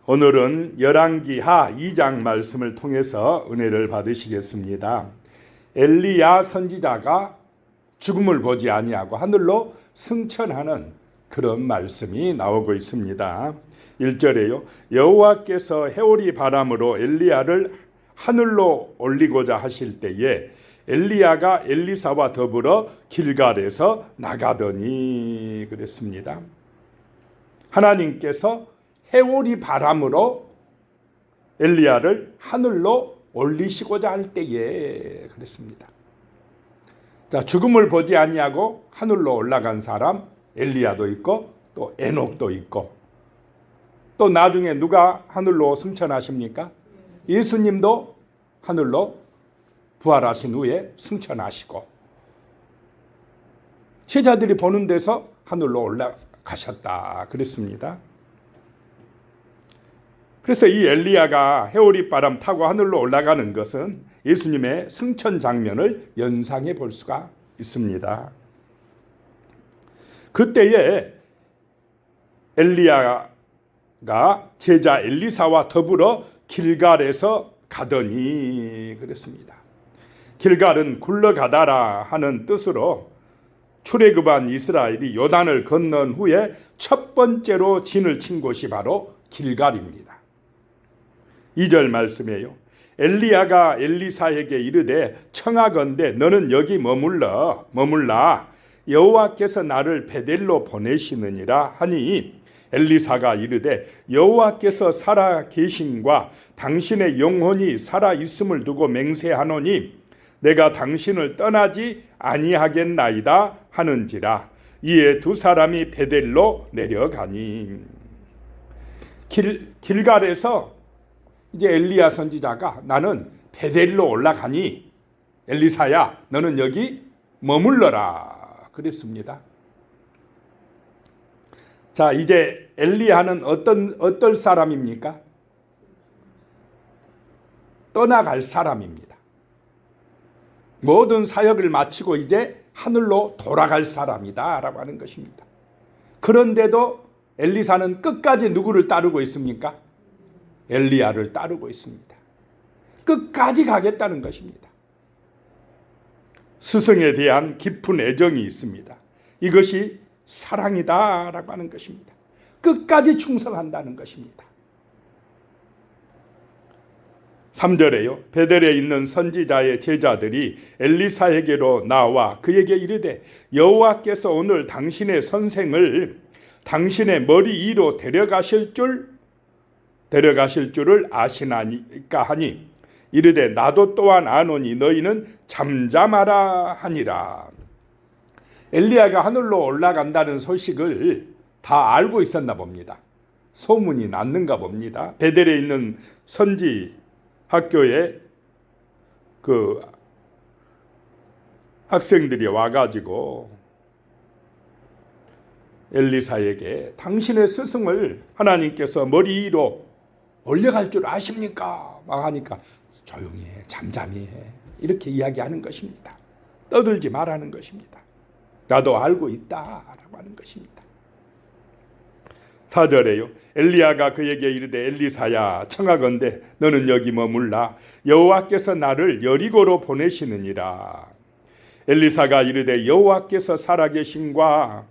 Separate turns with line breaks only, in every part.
오늘은 열왕기하 2장 말씀을 통해서 은혜를 받으시겠습니다. 엘리야 선지자가 죽음을 보지 아니하고 하늘로 승천하는 그런 말씀이 나오고 있습니다. 1절에요. 여호와께서 해오리 바람으로 엘리야를 하늘로 올리고자 하실 때에 엘리야가 엘리사와 더불어 길갈에서 나가더니 그랬습니다. 하나님께서 해오리 바람으로 엘리야를 하늘로 올리시고자 할 때에 그랬습니다. 자, 죽음을 보지 아니하고 하늘로 올라간 사람 엘리야도 있고 또 에녹도 있고 또 나중에 누가 하늘로 승천하십니까? 예수님도 하늘로 부활하신 후에 승천하시고 제자들이 보는 데서 하늘로 올라가셨다 그랬습니다. 그래서 이 엘리야가 해오리 바람 타고 하늘로 올라가는 것은 예수님의 승천 장면을 연상해 볼 수가 있습니다. 그때에 엘리야가 제자 엘리사와 더불어 길갈에서 가더니 그랬습니다. 길갈은 굴러가다라 하는 뜻으로 출애굽한 이스라엘이 요단을 건넌 후에 첫 번째로 진을 친 곳이 바로 길갈입니다. 2절 말씀이에요. 엘리야가 엘리사에게 이르되 청하건대 너는 여기 머물라 여호와께서 나를 베델로 보내시느니라 하니 엘리사가 이르되 여호와께서 살아 계심과 당신의 영혼이 살아 있음을 두고 맹세하노니 내가 당신을 떠나지 아니하겠나이다 하는지라. 이에 두 사람이 베델로 내려가니 길갈에서 이제 엘리야 선지자가 나는 베델로 올라가니 엘리사야 너는 여기 머물러라 그랬습니다. 자, 이제 엘리야는 어떤 사람입니까? 떠나갈 사람입니다. 모든 사역을 마치고 이제 하늘로 돌아갈 사람이다 라고 하는 것입니다. 그런데도 엘리사는 끝까지 누구를 따르고 있습니까? 엘리야를 따르고 있습니다. 끝까지 가겠다는 것입니다. 스승에 대한 깊은 애정이 있습니다. 이것이 사랑이다 라고 하는 것입니다. 끝까지 충성한다는 것입니다. 3절에요. 베델에 있는 선지자의 제자들이 엘리사에게로 나와 그에게 이르되 여호와께서 오늘 당신의 선생을 당신의 머리 위로 데려가실 줄을 아시나니까 하니 이르되 나도 또한 아노니 너희는 잠잠하라 하니라. 엘리야가 하늘로 올라간다는 소식을 다 알고 있었나 봅니다. 소문이 났는가 봅니다. 베델에 있는 선지 학교에 그 학생들이 와가지고 엘리사에게 당신의 스승을 하나님께서 머리 위로 올려갈 줄 아십니까? 막 하니까 조용히 해, 잠잠히 해 이렇게 이야기하는 것입니다. 떠들지 말라는 것입니다. 나도 알고 있다라고 하는 것입니다. 4절에요. 엘리야가 그에게 이르되 엘리사야 청하건대 너는 여기 머물라 여호와께서 나를 여리고로 보내시느니라. 엘리사가 이르되 여호와께서 살아계심과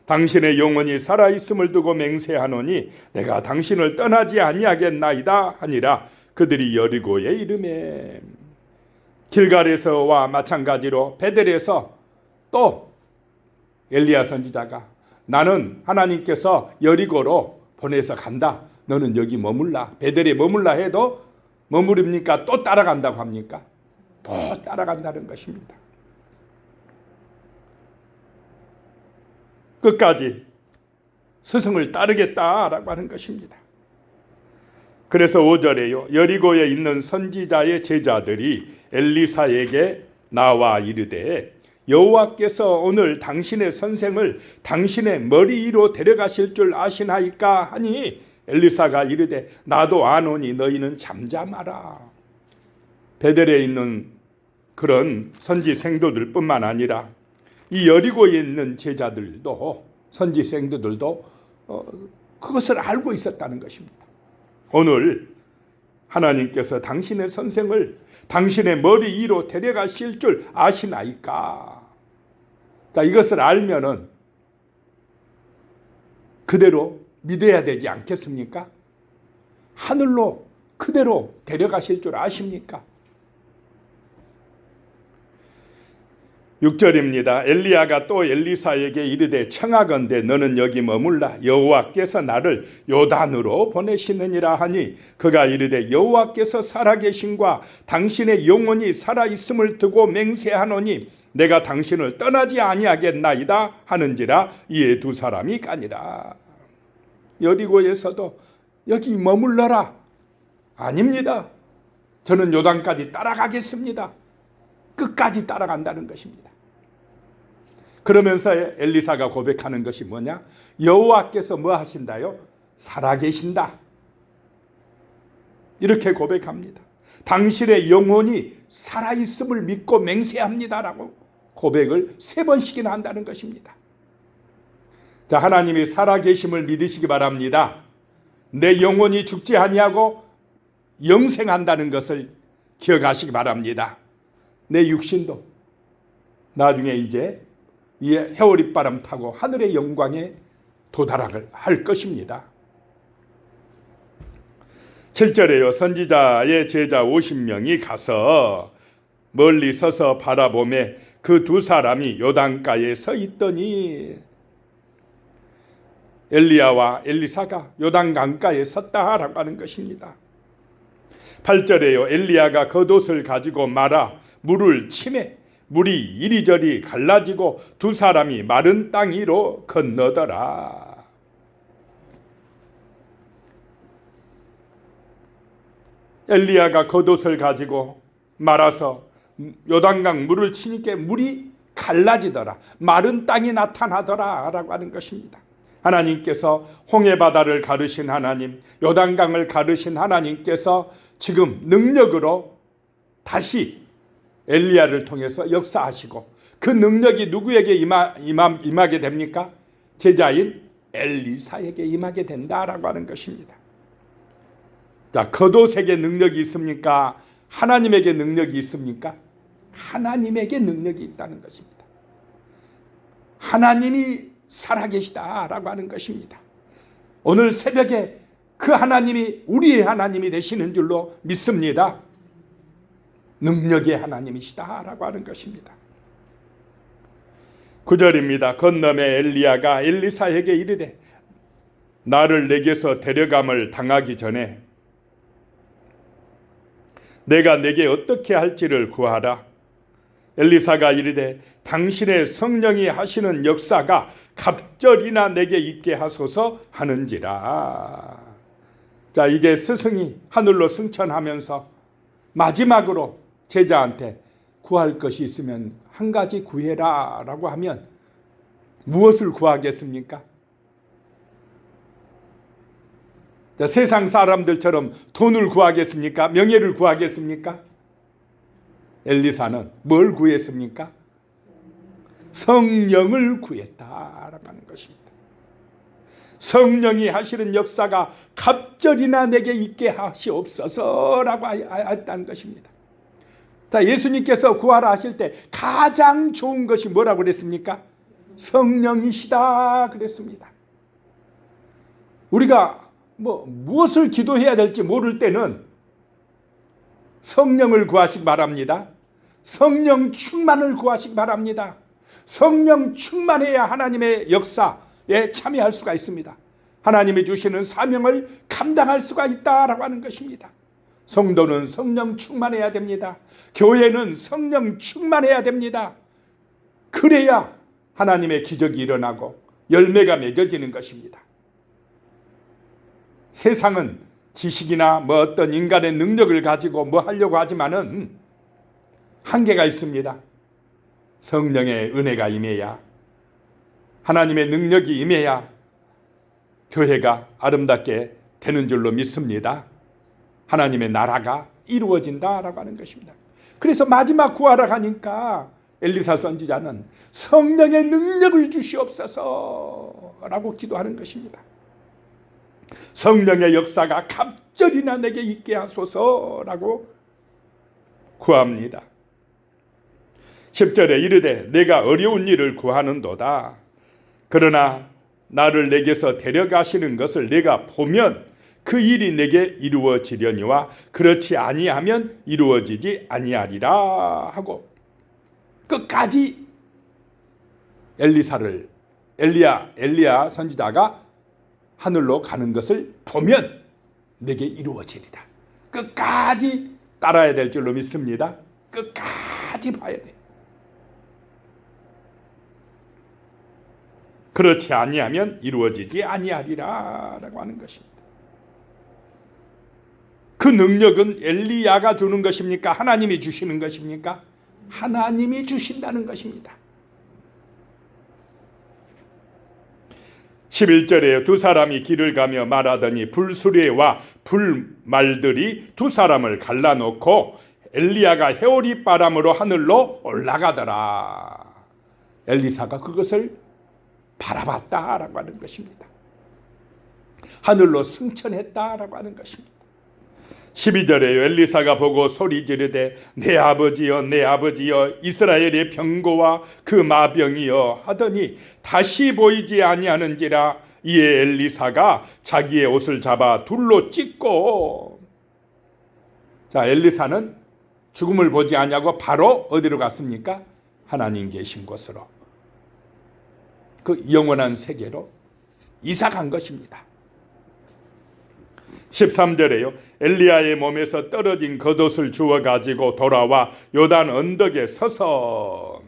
당신의 영혼이 살아있음을 두고 맹세하노니 내가 당신을 떠나지 아니하겠나이다 하니라. 그들이 여리고에 이르매 길갈에서와 마찬가지로 베델에서 또 엘리야 선지자가 나는 하나님께서 여리고로 보내서 간다. 너는 여기 머물라. 베델에 머물라 해도 머무릅니까? 또 따라간다고 합니까? 또 따라간다는 것입니다. 끝까지 스승을 따르겠다라고 하는 것입니다. 그래서 5절에요. 여리고에 있는 선지자의 제자들이 엘리사에게 나와 이르되 여호와께서 오늘 당신의 선생을 당신의 머리 위로 데려가실 줄 아시나이까 하니 엘리사가 이르되 나도 아노니 너희는 잠잠하라. 베델에 있는 그런 선지 생도들 뿐만 아니라 이 여리고에 있는 제자들도 선지 생도들도 그것을 알고 있었다는 것입니다. 오늘 하나님께서 당신의 선생을 당신의 머리 위로 데려가실 줄 아시나이까? 자, 이것을 알면은 그대로 믿어야 되지 않겠습니까? 하늘로 그대로 데려가실 줄 아십니까? 6절입니다. 엘리야가 또 엘리사에게 이르되 청하건대 너는 여기 머물라. 여호와께서 나를 요단으로 보내시느니라 하니 그가 이르되 여호와께서 살아계심과 당신의 영혼이 살아있음을 두고 맹세하노니 내가 당신을 떠나지 아니하겠나이다 하는지라. 이에 두 사람이 가니라. 여리고에서도 여기 머물러라. 아닙니다. 저는 요단까지 따라가겠습니다. 끝까지 따라간다는 것입니다. 그러면서 엘리사가 고백하는 것이 뭐냐? 여호와께서 뭐 하신다요? 살아계신다. 이렇게 고백합니다. 당신의 영혼이 살아있음을 믿고 맹세합니다라고 고백을 3번씩이나 한다는 것입니다. 자, 하나님이 살아계심을 믿으시기 바랍니다. 내 영혼이 죽지 아니하고 영생한다는 것을 기억하시기 바랍니다. 내 육신도 나중에 이제 이 해오릿바람 타고 하늘의 영광에 도달할 것입니다. 7절에요. 선지자의 제자 50명이 가서 멀리 서서 바라보매 그 두 사람이 요단가에 서 있더니 엘리야와 엘리사가 요단강가에 섰다라고 하는 것입니다. 8절에요. 엘리야가 겉옷을 가지고 말아 물을 치매 물이 이리저리 갈라지고 두 사람이 마른 땅 위로 건너더라. 엘리야가 겉옷을 가지고 말아서 요단강 물을 치니까 물이 갈라지더라. 마른 땅이 나타나더라 라고 하는 것입니다. 하나님께서 홍해바다를 가르신 하나님, 요단강을 가르신 하나님께서 지금 능력으로 다시 엘리야를 통해서 역사하시고 그 능력이 누구에게 임하게 됩니까? 제자인 엘리사에게 임하게 된다라고 하는 것입니다. 자, 겉옷에게 능력이 있습니까? 하나님에게 능력이 있습니까? 하나님에게 능력이 있다는 것입니다. 하나님이 살아계시다라고 하는 것입니다. 오늘 새벽에 그 하나님이 우리의 하나님이 되시는 줄로 믿습니다. 능력의 하나님이시다라고 하는 것입니다. 9절입니다. 건너매 엘리야가 엘리사에게 이르되 나를 내게서 데려감을 당하기 전에 내가 내게 어떻게 할지를 구하라. 엘리사가 이르되 당신의 성령이 하시는 역사가 갑절이나 내게 있게 하소서 하는지라. 자, 이제 스승이 하늘로 승천하면서 마지막으로 제자한테 구할 것이 있으면 한 가지 구해라 라고 하면 무엇을 구하겠습니까? 자, 세상 사람들처럼 돈을 구하겠습니까? 명예를 구하겠습니까? 엘리사는 뭘 구했습니까? 성령을 구했다라고 하는 것입니다. 성령이 하시는 역사가 갑절이나 내게 있게 하시옵소서라고 했다는 것입니다. 자, 예수님께서 구하라 하실 때 가장 좋은 것이 뭐라고 그랬습니까? 성령이시다 그랬습니다. 우리가 무엇을 기도해야 될지 모를 때는 성령을 구하시기 바랍니다. 성령 충만을 구하시기 바랍니다. 성령 충만해야 하나님의 역사에 참여할 수가 있습니다. 하나님이 주시는 사명을 감당할 수가 있다라고 하는 것입니다. 성도는 성령 충만해야 됩니다. 교회는 성령 충만해야 됩니다. 그래야 하나님의 기적이 일어나고 열매가 맺어지는 것입니다. 세상은 지식이나 어떤 인간의 능력을 가지고 하려고 하지만은 한계가 있습니다. 성령의 은혜가 임해야, 하나님의 능력이 임해야 교회가 아름답게 되는 줄로 믿습니다. 하나님의 나라가 이루어진다라고 하는 것입니다. 그래서 마지막 구하러 가니까 엘리사 선지자는 성령의 능력을 주시옵소서라고 기도하는 것입니다. 성령의 역사가 10절이나 내게 있게 하소서라고 구합니다. 10절에 이르되 내가 어려운 일을 구하는도다. 그러나 나를 내게서 데려가시는 것을 내가 보면 그 일이 내게 이루어지려니와 그렇지 아니하면 이루어지지 아니하리라 하고 끝까지 엘리야 선지자가 하늘로 가는 것을 보면 내게 이루어지리라. 끝까지 따라야 될 줄로 믿습니다. 끝까지 봐야 돼요. 그렇지 아니하면 이루어지지 아니하리라 라고 하는 것입니다. 그 능력은 엘리야가 주는 것입니까? 하나님이 주시는 것입니까? 하나님이 주신다는 것입니다. 11절에 두 사람이 길을 가며 말하더니 불수레와 불말들이 두 사람을 갈라놓고 엘리야가 해오리 바람으로 하늘로 올라가더라. 엘리사가 그것을 바라봤다라고 하는 것입니다. 하늘로 승천했다라고 하는 것입니다. 12절에 엘리사가 보고 소리 지르되 내 아버지여 내 아버지여 이스라엘의 병고와 그 마병이여 하더니 다시 보이지 아니하는지라. 이에 엘리사가 자기의 옷을 잡아 둘로 찢고, 자, 엘리사는 죽음을 보지 아니하고 바로 어디로 갔습니까? 하나님 계신 곳으로, 그 영원한 세계로 이사 간 것입니다. 13절에요. 엘리야의 몸에서 떨어진 겉옷을 주워 가지고 돌아와 요단 언덕에 서서,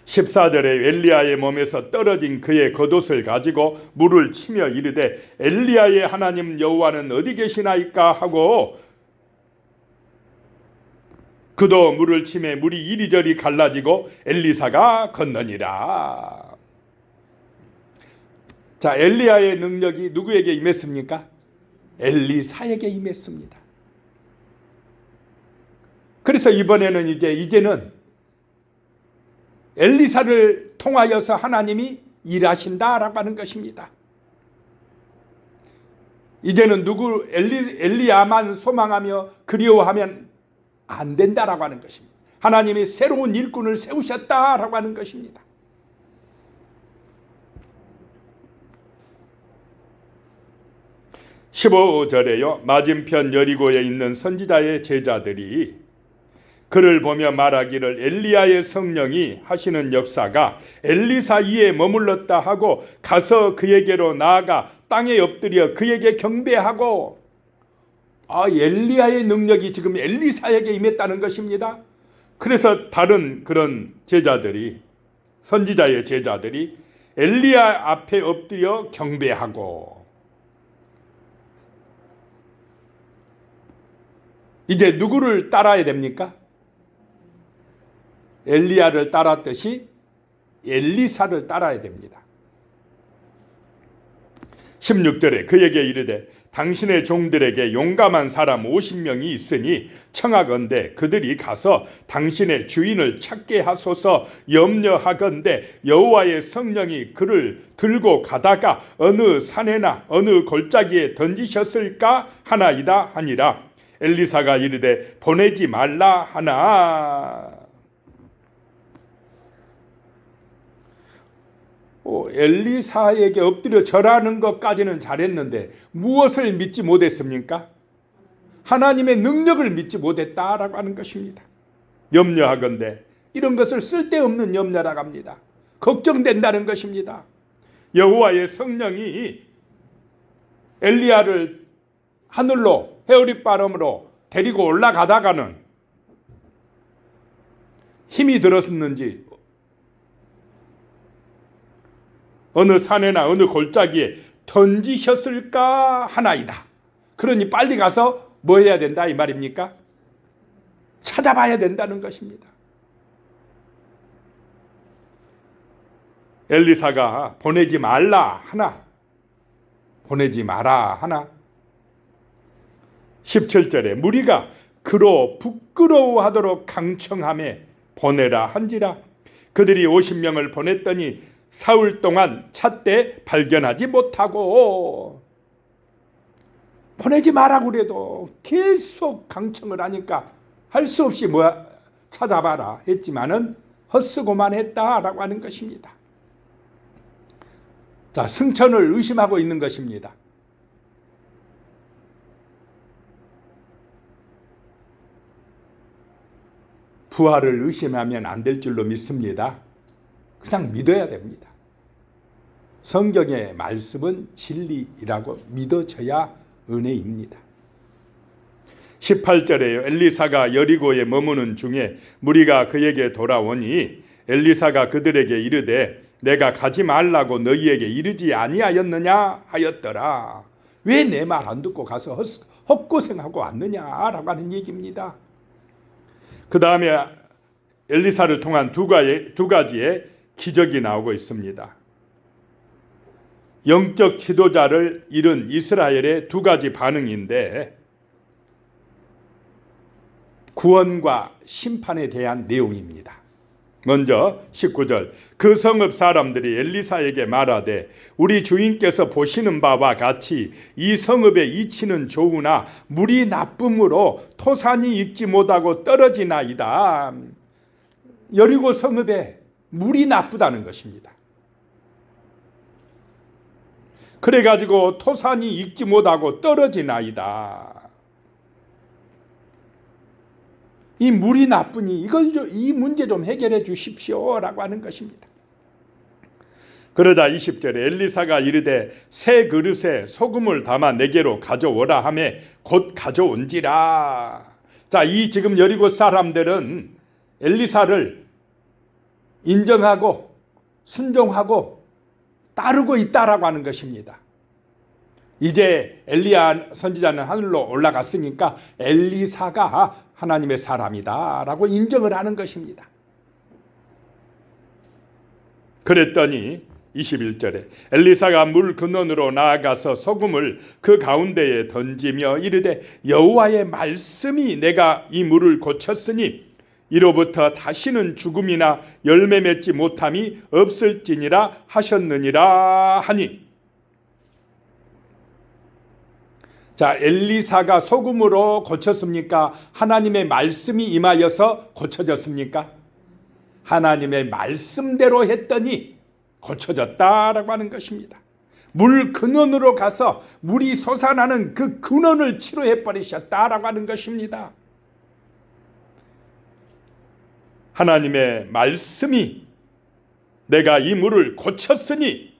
14절에 엘리야의 몸에서 떨어진 그의 겉옷을 가지고 물을 치며 이르되 엘리야의 하나님 여호와는 어디 계시나이까 하고 그도 물을 치매 물이 이리저리 갈라지고 엘리사가 건너니라. 자, 엘리야의 능력이 누구에게 임했습니까? 엘리사에게 임했습니다. 그래서 이번에는 이제는 엘리사를 통하여서 하나님이 일하신다라고 하는 것입니다. 이제는 엘리야만 소망하며 그리워하면 안 된다라고 하는 것입니다. 하나님이 새로운 일꾼을 세우셨다라고 하는 것입니다. (15절에요) 맞은편 여리고에 있는 선지자의 제자들이 그를 보며 말하기를 엘리야의 성령이 하시는 역사가 엘리사 위에 머물렀다 하고 가서 그에게로 나아가 땅에 엎드려 그에게 경배하고, 엘리야의 능력이 지금 엘리사에게 임했다는 것입니다. 그래서 다른 그런 제자들이, 선지자의 제자들이 엘리야 앞에 엎드려 경배하고, 이제 누구를 따라야 됩니까? 엘리야를 따랐듯이 엘리사를 따라야 됩니다. 16절에 그에게 이르되 당신의 종들에게 용감한 사람 50명이 있으니 청하건대 그들이 가서 당신의 주인을 찾게 하소서. 염려하건대 여호와의 성령이 그를 들고 가다가 어느 산에나 어느 골짜기에 던지셨을까 하나이다 하니라. 엘리사가 이르되 보내지 말라 하나. 엘리사에게 엎드려 절하는 것까지는 잘했는데 무엇을 믿지 못했습니까? 하나님의 능력을 믿지 못했다라고 하는 것입니다. 염려하건대, 이런 것을 쓸데없는 염려라고 합니다. 걱정된다는 것입니다. 여호와의 성령이 엘리야를 하늘로 해오리 바람으로 데리고 올라가다가는 힘이 들었는지 어느 산에나 어느 골짜기에 던지셨을까 하나이다. 그러니 빨리 가서 뭐 해야 된다 이 말입니까? 찾아봐야 된다는 것입니다. 엘리사가 보내지 말라 하나, 보내지 마라 하나. 17절에 무리가 그로 부끄러워하도록 강청함에 보내라 한지라. 그들이 50명을 보냈더니 사흘 동안 찾되 발견하지 못하고, 보내지 마라고 그래도 계속 강청을 하니까 할 수 없이 찾아봐라 했지만은 헛쓰고만 했다라고 하는 것입니다. 자, 승천을 의심하고 있는 것입니다. 부활을 의심하면 안 될 줄로 믿습니다. 그냥 믿어야 됩니다. 성경의 말씀은 진리라고 믿어져야 은혜입니다. 18절에요. 엘리사가 여리고에 머무는 중에 무리가 그에게 돌아오니 엘리사가 그들에게 이르되 내가 가지 말라고 너희에게 이르지 아니하였느냐 하였더라. 왜 내 말 안 듣고 가서 헛고생하고 왔느냐라고 하는 얘기입니다. 그 다음에 엘리사를 통한 두 가지의 기적이 나오고 있습니다. 영적 지도자를 잃은 이스라엘의 두 가지 반응인데 구원과 심판에 대한 내용입니다. 먼저 19절 그 성읍 사람들이 엘리사에게 말하되 우리 주인께서 보시는 바와 같이 이 성읍의 이치는 좋으나 물이 나쁨으로 토산이 익지 못하고 떨어지나이다. 여리고 성읍에 물이 나쁘다는 것입니다. 그래가지고 토산이 익지 못하고 떨어지나이다. 이 물이 나쁘니 이 문제 좀 해결해 주십시오라고 하는 것입니다. 그러자 20절에 엘리사가 이르되 새 그릇에 소금을 담아 내게로 가져오라 하며 곧 가져온지라. 자, 이 지금 여리고 사람들은 엘리사를 인정하고 순종하고 따르고 있다라고 하는 것입니다. 이제 엘리야 선지자는 하늘로 올라갔으니까 엘리사가 하나님의 사람이다라고 인정을 하는 것입니다. 그랬더니 21절에 엘리사가 물 근원으로 나아가서 소금을 그 가운데에 던지며 이르되 여호와의 말씀이 내가 이 물을 고쳤으니 이로부터 다시는 죽음이나 열매 맺지 못함이 없을지니라 하셨느니라 하니. 자, 엘리사가 소금으로 고쳤습니까? 하나님의 말씀이 임하여서 고쳐졌습니까? 하나님의 말씀대로 했더니 고쳐졌다라고 하는 것입니다. 물 근원으로 가서 물이 솟아나는 그 근원을 치료해 버리셨다라고 하는 것입니다. 하나님의 말씀이 내가 이 물을 고쳤으니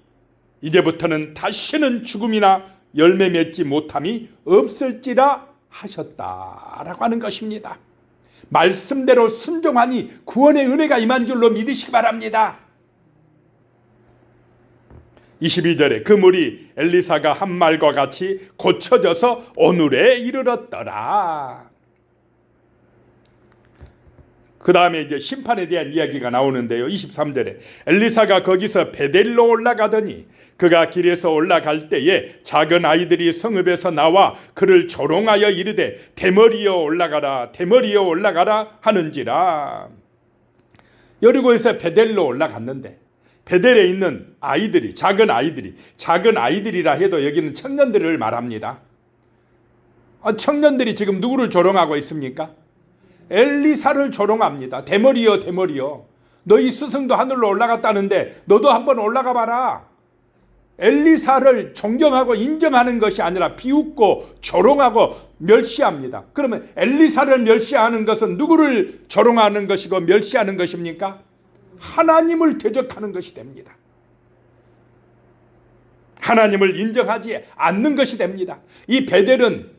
이제부터는 다시는 죽음이나 열매 맺지 못함이 없을지라 하셨다라고 하는 것입니다. 말씀대로 순종하니 구원의 은혜가 임한 줄로 믿으시기 바랍니다. 22절에 그 물이 엘리사가 한 말과 같이 고쳐져서 오늘에 이르렀더라. 그 다음에 이제 심판에 대한 이야기가 나오는데요. 23절에 엘리사가 거기서 베델로 올라가더니 그가 길에서 올라갈 때에 작은 아이들이 성읍에서 나와 그를 조롱하여 이르되 대머리여 올라가라 대머리여 올라가라 하는지라. 여리고에서 베델로 올라갔는데 베델에 있는 아이들이 작은 아이들이라 해도 여기는 청년들을 말합니다. 청년들이 지금 누구를 조롱하고 있습니까? 엘리사를 조롱합니다. 대머리여 대머리여 너희 스승도 하늘로 올라갔다는데 너도 한번 올라가 봐라. 엘리사를 존경하고 인정하는 것이 아니라 비웃고 조롱하고 멸시합니다. 그러면 엘리사를 멸시하는 것은 누구를 조롱하는 것이고 멸시하는 것입니까? 하나님을 대적하는 것이 됩니다. 하나님을 인정하지 않는 것이 됩니다. 이 베델은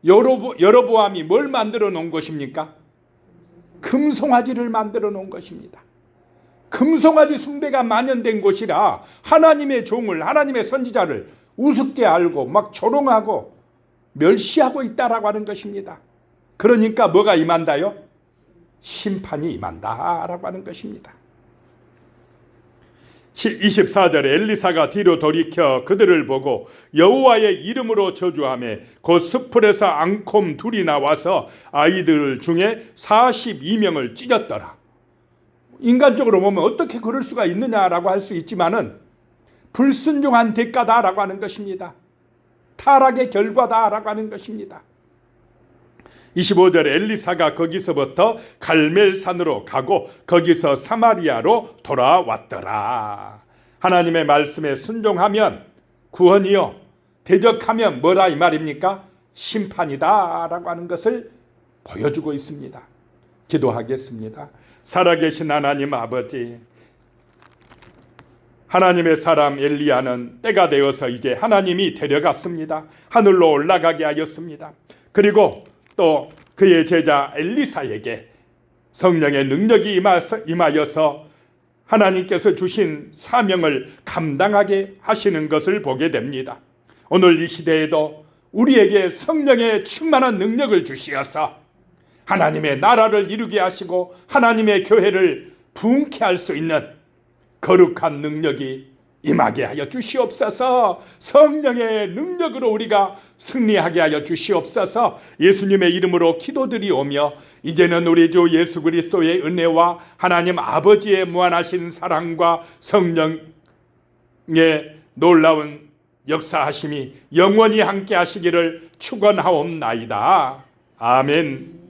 여로보암이 뭘 만들어 놓은 것입니까? 금송아지를 만들어 놓은 것입니다. 금송아지 숭배가 만연된 곳이라 하나님의 종을 하나님의 선지자를 우습게 알고 막 조롱하고 멸시하고 있다라고 하는 것입니다. 그러니까 뭐가 임한다요? 심판이 임한다라고 하는 것입니다. 24절에 엘리사가 뒤로 돌이켜 그들을 보고 여호와의 이름으로 저주하며 곧 숲풀에서 앙콤 둘이 나와서 아이들 중에 42명을 찢었더라. 인간적으로 보면 어떻게 그럴 수가 있느냐라고 할 수 있지만은 불순종한 대가다라고 하는 것입니다. 타락의 결과다라고 하는 것입니다. 25절에 엘리사가 거기서부터 갈멜산으로 가고 거기서 사마리아로 돌아왔더라. 하나님의 말씀에 순종하면 구원이요, 대적하면 뭐라 이 말입니까? 심판이다라고 하는 것을 보여주고 있습니다. 기도하겠습니다. 살아계신 하나님 아버지, 하나님의 사람 엘리야는 때가 되어서 이제 하나님이 데려갔습니다. 하늘로 올라가게 하였습니다. 그리고 또 그의 제자 엘리사에게 성령의 능력이 임하여서 하나님께서 주신 사명을 감당하게 하시는 것을 보게 됩니다. 오늘 이 시대에도 우리에게 성령의 충만한 능력을 주시어서 하나님의 나라를 이루게 하시고 하나님의 교회를 부흥케 할 수 있는 거룩한 능력이 임하게 하여 주시옵소서. 성령의 능력으로 우리가 승리하게 하여 주시옵소서. 예수님의 이름으로 기도드리오며 이제는 우리 주 예수 그리스도의 은혜와 하나님 아버지의 무한하신 사랑과 성령의 놀라운 역사하심이 영원히 함께 하시기를 축원하옵나이다. 아멘.